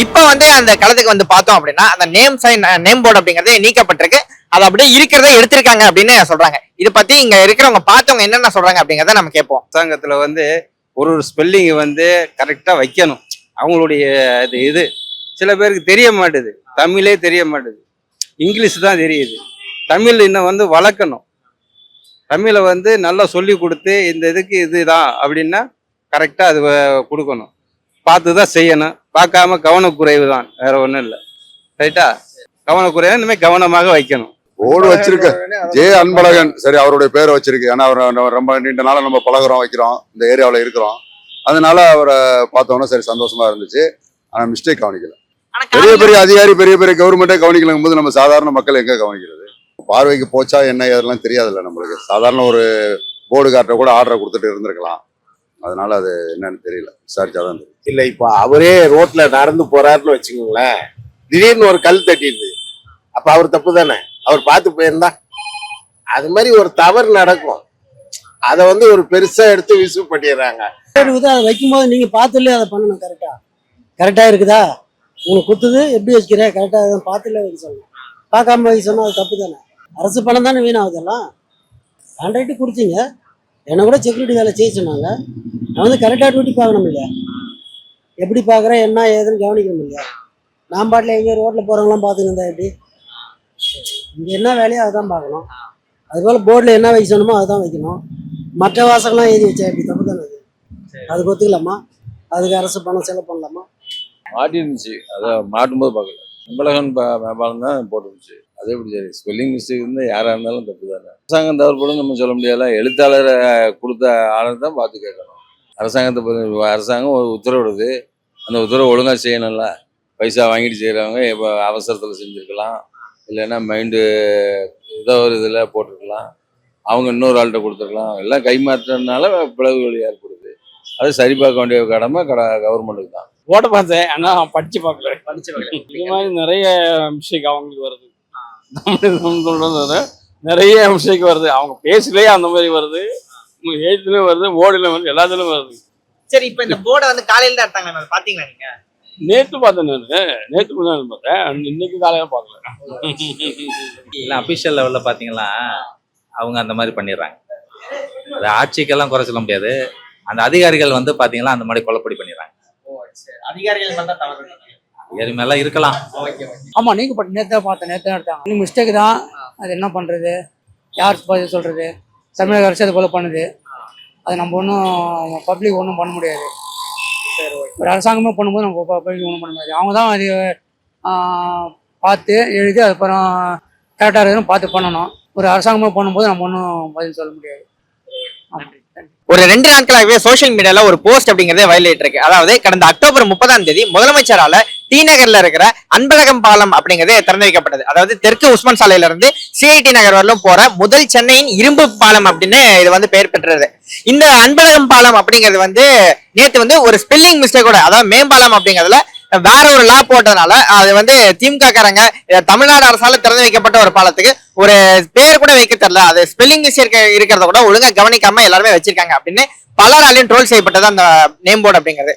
இப்ப வந்து அந்த களத்துக்கு வந்து பார்த்தோம் அப்படின்னா அந்த நேம் போர்டு அப்படிங்கறது நீக்கப்பட்டிருக்கு. அது அப்படியே இருக்கிறத எடுத்திருக்காங்க அப்படின்னு சொல்றாங்க. இதை பத்தி இங்க இருக்கிறவங்க பார்த்தவங்க என்னென்ன சொல்றாங்க அப்படிங்கறத நம்ம கேட்போம். அரசாங்கத்துல வந்து ஒரு ஸ்பெல்லிங் வந்து கரெக்டா வைக்கணும். அவங்களுடைய இது சில பேருக்கு தெரிய மாட்டுது, தமிழே தெரிய மாட்டுது, இங்கிலீஷ் தான் தெரியுது. தமிழ் இன்னும் வந்து வளர்க்கணும். தமிழை வந்து நல்லா சொல்லி கொடுத்து இந்த இதுக்கு இதுதான் அப்படின்னா கரெக்டா அது கொடுக்கணும். பார்த்து தான் செய்யணும். பார்க்காம கவனக்குறைவு தான், வேற ஒன்றும் இல்லை. ரைட்டா? கவனக்குறைவு இனிமேல் கவனமாக வைக்கணும். போர்டு வச்சிருக்க ஜே அன்பழகன், சரி அவருடைய பேரை வச்சிருக்கு. ஏன்னா அவர் ரொம்ப நீண்ட நாளா நம்ம பழகுறோம், வைக்கிறோம், இந்த ஏரியாவில் இருக்கிறோம். அதனால அவரை பார்த்தோன்னா சரி சந்தோஷமா இருந்துச்சு. ஆனா மிஸ்டேக் கவனிக்கல. பெரிய பெரிய அதிகாரி, பெரிய பெரிய கவர்மெண்டே கவனிக்கலங்கும் போது நம்ம சாதாரண மக்கள் எங்க கவனிக்கிறது? பார்வைக்கு போச்சா என்ன ஏதெல்லாம் தெரியாதுல்ல நம்மளுக்கு. சாதாரண ஒரு போர்டு கார்ட்ட கூட ஆர்டரை கொடுத்துட்டு இருந்திருக்கலாம். அதனால அது என்னன்னு தெரியல, விசாரிச்சாதான் தெரியும். இல்ல இப்ப அவரே ரோட்ல நடந்து போறாருன்னு வச்சுக்கோங்களேன், திடீர்னு ஒரு கல் தட்டிடுது, அப்ப அவர் தப்பு தானே? அவர் பார்த்து போயிருந்தா அது மாதிரி ஒரு தவறு நடக்கும். அதை வந்து ஒரு பெருசா எடுத்து விசு பண்ணிடுறாங்க. அதை வைக்கும் போது நீங்க பார்த்துல அதை பண்ணணும். கரெக்டா இருக்குதா? உங்களுக்கு குத்துது எப்படி வச்சுக்கிற கரெக்டா பார்த்துல வைக்க சொல்லணும். பார்க்காம வைக்க சொன்னா அது தப்பு தானே? அரசு பணம் தானே வீணாகுதெல்லாம். கான்ட்ராக்டு கொடுத்தீங்க, என்னை கூட செக்யூரிட்டி வேலை செய்ய சொன்னாங்க. நான் வந்து கரெக்டாக டியூட்டி பார்க்கணும் இல்லையா? எப்படி பார்க்குறேன் என்ன ஏதுன்னு கவனிக்கணும் இல்லையா? நான் பாட்டில் எங்கேயோ ரோட்டில் போகிறவங்களாம் பார்த்துன்னு இருந்தா எப்படி? இங்கே என்ன வேலையோ அதுதான் பார்க்கணும். அதுபோல் போர்டில் என்ன வைக்க சொன்னமோ அதுதான் வைக்கணும். மற்ற வாசகம்லாம் எழுதி வச்சா எப்படி? தப்பு தானே அது? அதுக்கு ஒத்துக்கலாமா? அதுக்கு அரசு பணம் செலவு பண்ணலாமா? மாட்டிருந்துச்சு, அதை மாட்டும்போது பார்க்கல. அன்பழகன் வியாபாரம் தான் போட்டுருந்துச்சு. அதே எப்படி சரி, ஸ்பெல்லிங் மிஸ்டேக் இருந்தால் யாராக இருந்தாலும் தப்பு தானே. அரசாங்கம் தவறுபடும் நம்ம சொல்ல முடியாத. எழுத்தாளரை கொடுத்த ஆளர் தான் பார்த்து கேட்கணும். அரசாங்கம் ஒரு உத்தரவிடுது, அந்த உத்தரவு ஒழுங்காக செய்யணும்ல. பைசா வாங்கிட்டு செய்கிறவங்க இப்போ அவசரத்தில் செஞ்சுருக்கலாம், இல்லைன்னா மைண்டு ஏதோ ஒரு இதில் போட்டிருக்கலாம், அவங்க இன்னொரு ஆள்கிட்ட கொடுத்துருக்கலாம். எல்லாம் கைமாற்றனால பிளவுகள் ஏற்படுது. அது சரி பார்க்க வேண்டிய கடமை கவர்மெண்ட்டுக்கு தான். ஓட்ட பார்த்தேன், ஆனால் படிச்சு பார்க்கல. இது மாதிரி நிறைய மிஸ்டேக் அவங்களுக்கு வருது. சொல்றது நிறைய மிஸ்டேக் வருது. அவங்க பேசலையே அந்த மாதிரி வருது, எழுத்துலயும் வருது, போர்டுல வருது, எல்லாத்துலயும் வருது. சரி, இப்ப இந்த போர்டை வந்து காலையில தான் எடுத்தாங்க, பாத்தீங்களா நீங்க? நேற்று பார்த்தேன், நேற்று பார்த்தேன், இன்னைக்கு காலையில பார்க்கல. இல்லை, அபிஷியல் லெவலில் பார்த்தீங்கன்னா அவங்க அந்த மாதிரி பண்ணிடுறாங்க. அது ஆட்சிக்கெல்லாம் குறை சொல்ல முடியாது. அந்த அதிகாரிகள் வந்து பார்த்தீங்கன்னா அந்த மாதிரி கொலைப்படி பண்ணிடுறாங்க. அதிகாரிகள் அதிகாரி மேல இருக்கலாம். ஆமா, நீங்க நேற்று பார்த்தேன், நேற்று எடுத்தாங்க. மிஸ்டேக் தான், அது என்ன பண்றது? யார் பதில் சொல்றது? தமிழக அரசு அது போல பண்ணுது. அது நம்ம ஒன்றும் பப்ளிக் ஒன்றும் பண்ண முடியாது. ஒரு அரசாங்கமே பண்ணும்போது நம்ம பப்ளிக் ஒன்றும் பண்ண முடியாது. அவங்க தான் அது பார்த்து எழுதி அதுக்கப்புறம் கரெக்டாக இருக்குதுன்னு பார்த்து பண்ணணும். ஒரு அரசாங்கமே பண்ணும்போது நம்ம ஒன்றும் பதில் சொல்ல முடியாது. ஒரு 2 நாட்களாகவே சோசியல் மீடியால ஒரு போஸ்ட் அப்படிங்கறதே வைரல் இருக்கு. அதாவது கடந்த அக்டோபர் 30ஆம் தேதி முதலமைச்சரால டி நகர்ல இருக்கிற அன்பழகம் பாலம் அப்படிங்கிறது திறந்து வைக்கப்பட்டது. அதாவது தெற்கு உஸ்மான் சாலையில இருந்து சிஐடி நகர் வரலும் போற முதல் சென்னையின் இரும்பு பாலம் அப்படின்னு இது வந்து பெயர் பெற்றது. இந்த அன்பழகம் பாலம் அப்படிங்கிறது வந்து நேற்று வந்து ஒரு ஸ்பெல்லிங் மிஸ்டேக்கோட, அதாவது மேம்பாலம் அப்படிங்கிறதுல வேற ஒரு லா போட்டதுனால அது வந்து திமுக காரங்க தமிழ்நாடு அரசால திறந்து வைக்கப்பட்ட ஒரு பாலத்துக்கு ஒரு பேர் கூட வைக்க தெரியல, அது ஸ்பெல்லிங் மிஸ்டேக் இருக்கிறத கூட ஒழுங்கா கவனிக்காம எல்லாருமே வச்சிருக்காங்க அப்படின்னு பலராலையும் ட்ரோல் செய்யப்பட்டது அந்த நேம் போர்டு அப்படிங்கிறது.